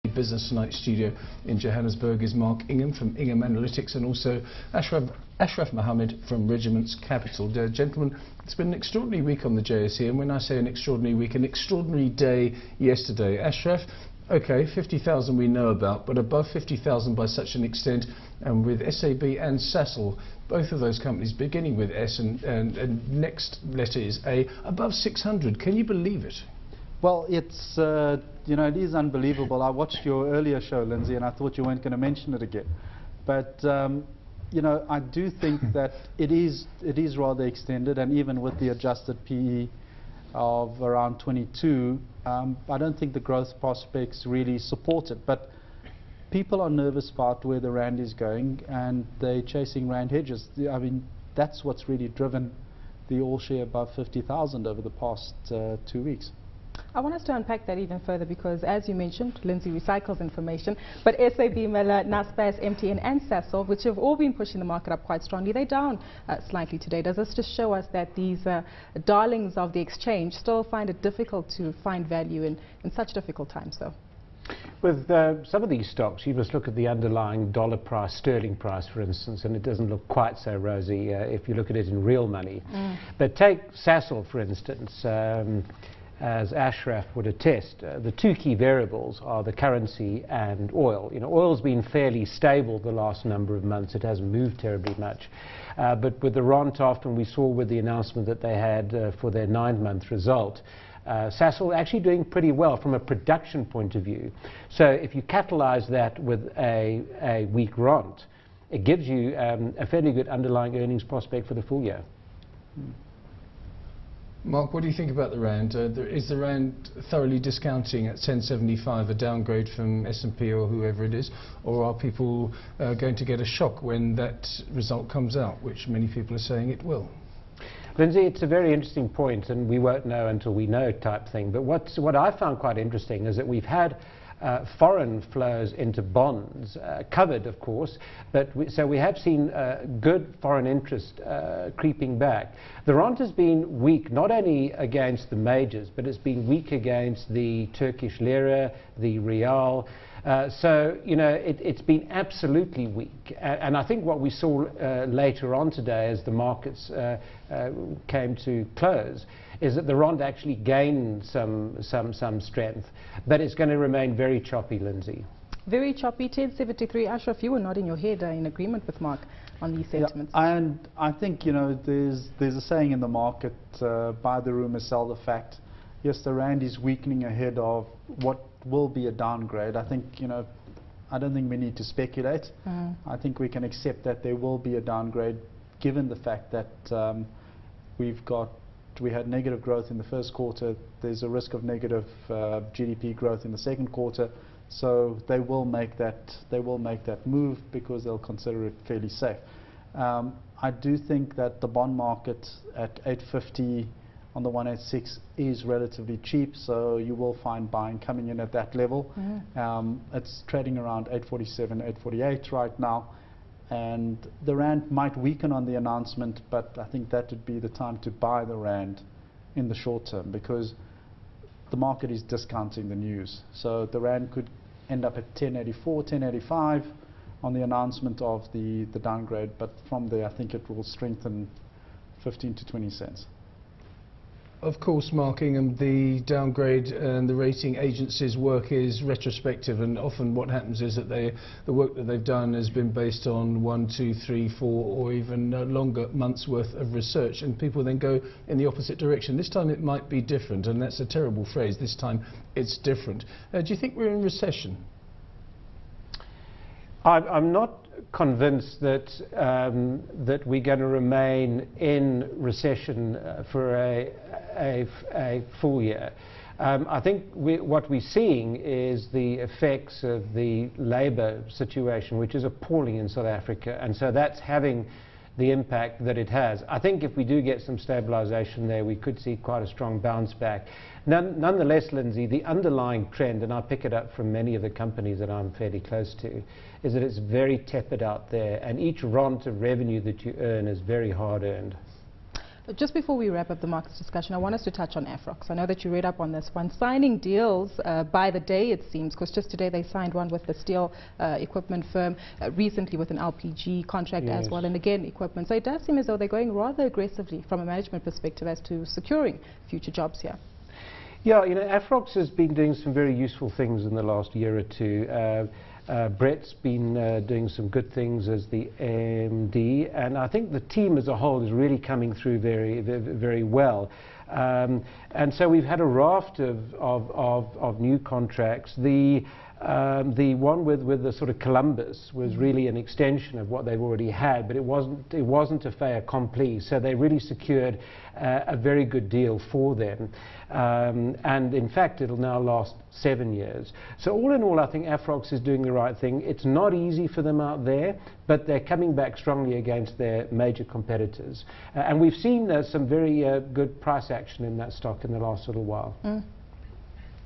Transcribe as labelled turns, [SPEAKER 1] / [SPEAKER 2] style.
[SPEAKER 1] Business Tonight studio in Johannesburg is Mark Ingham from Ingham Analytics, and also Ashraf Mohamed from Regiments Capital. Gentlemen, it's been an extraordinary week on the JSE, and when I say an extraordinary week, an extraordinary day yesterday. Ashraf, okay, 50,000 we know about, but above 50,000 by such an extent, and with SAB and Sasol, both of those companies beginning with S and next letter is A, above 600. Can you believe it?
[SPEAKER 2] Well, it's, it is unbelievable. I watched your earlier show, Lindsay, and I thought you weren't going to mention it again. But, I do think that it is rather extended, and even with the adjusted PE of around 22, I don't think the growth prospects really support it. But people are nervous about where the rand is going, and they're chasing rand hedges. I mean, that's what's really driven the all-share above 50,000 over the past 2 weeks.
[SPEAKER 3] I want us to unpack that even further because, as you mentioned, Lindsay recycles information, but SAB, Miller, Naspers, MTN and Sasol, which have all been pushing the market up quite strongly, they're down slightly today. Does this just show us that these darlings of the exchange still find it difficult to find value in such difficult times, though?
[SPEAKER 4] With some of these stocks, you must look at the underlying dollar price, sterling price, for instance, and it doesn't look quite so rosy if you look at it in real money. But take Sasol, for instance. As Ashraf would attest, the two key variables are the currency and oil. Oil's been fairly stable the last number of months. It hasn't moved terribly much. But with the rand after we saw with the announcement that they had for their 9-month result, Sasol actually doing pretty well from a production point of view. So if you catalyze that with a weak rand, it gives you a fairly good underlying earnings prospect for the full year.
[SPEAKER 1] Mark, what do you think about the rand? Is the rand thoroughly discounting at 10.75 a downgrade from S&P or whoever it is, or are people going to get a shock when that result comes out, which many people are saying it will?
[SPEAKER 4] Lindsay, it's a very interesting point, and we won't know until we know type thing. But what I found quite interesting is that we've had foreign flows into bonds, covered of course, but so we have seen good foreign interest creeping back. The rand has been weak not only against the majors, but it's been weak against the Turkish lira, the real. So, it's been absolutely weak. And I think what we saw later on today as the markets came to close is that the rand actually gained some strength, but it's going to remain very choppy, Lindsay.
[SPEAKER 3] Very choppy. 10.73. Ashraf, you were nodding your head in agreement with Mark on these sentiments.
[SPEAKER 2] Yeah, and I think, there's a saying in the market, buy the rumor, sell the fact. Yes, the rand is weakening ahead of what will be a downgrade. I think, I don't think we need to speculate. I think we can accept that there will be a downgrade given the fact that we had negative growth in the first quarter. There's a risk of negative GDP growth in the second quarter. So they will make that move because they'll consider it fairly safe. I do think that the bond market at 850 on the 186 is relatively cheap, so you will find buying coming in at that level. It's trading around 847, 848 right now, and the rand might weaken on the announcement, but I think that would be the time to buy the rand in the short term because the market is discounting the news. So the rand could end up at 1084, 1085 on the announcement of the downgrade, but from there I think it will strengthen 15 to 20 cents.
[SPEAKER 1] Of course, Mark Ingham, the downgrade and the rating agencies' work is retrospective, and often what happens is that the work that they've done has been based on 1, 2, 3, 4 or even longer months worth of research, and people then go in the opposite direction. This time it might be different, and that's a terrible phrase, this time it's different. Do you think we're in recession?
[SPEAKER 4] I'm not convinced that that we're going to remain in recession for a full year. I think what we're seeing is the effects of the labour situation, which is appalling in South Africa, and so that's having the impact that it has. I think if we do get some stabilisation there, we could see quite a strong bounce back. Nonetheless, Lindsay, the underlying trend, and I pick it up from many of the companies that I'm fairly close to, is that it's very tepid out there, and each rand of revenue that you earn is very hard earned.
[SPEAKER 3] Just before we wrap up the markets discussion, I want us to touch on Afrox. I know that you read up on this one. Signing deals by the day, it seems, because just today they signed one with the steel equipment firm, recently with an LPG contract as well, and again equipment. So it does seem as though they're going rather aggressively from a management perspective as to securing future jobs here.
[SPEAKER 4] Yeah, you know, Afrox has been doing some very useful things in the last year or two. Brett's been doing some good things as the MD, and I think the team as a whole is really coming through very well. And so we've had a raft of new contracts. The one with the sort of Columbus was really an extension of what they've already had, but it wasn't a fait accompli. So they really secured a very good deal for them, and in fact it'll now last 7 years. So all in all, I think Afrox is doing the right thing. It's not easy for them out there, but they're coming back strongly against their major competitors, and we've seen some very good price action in that stock in the last little while.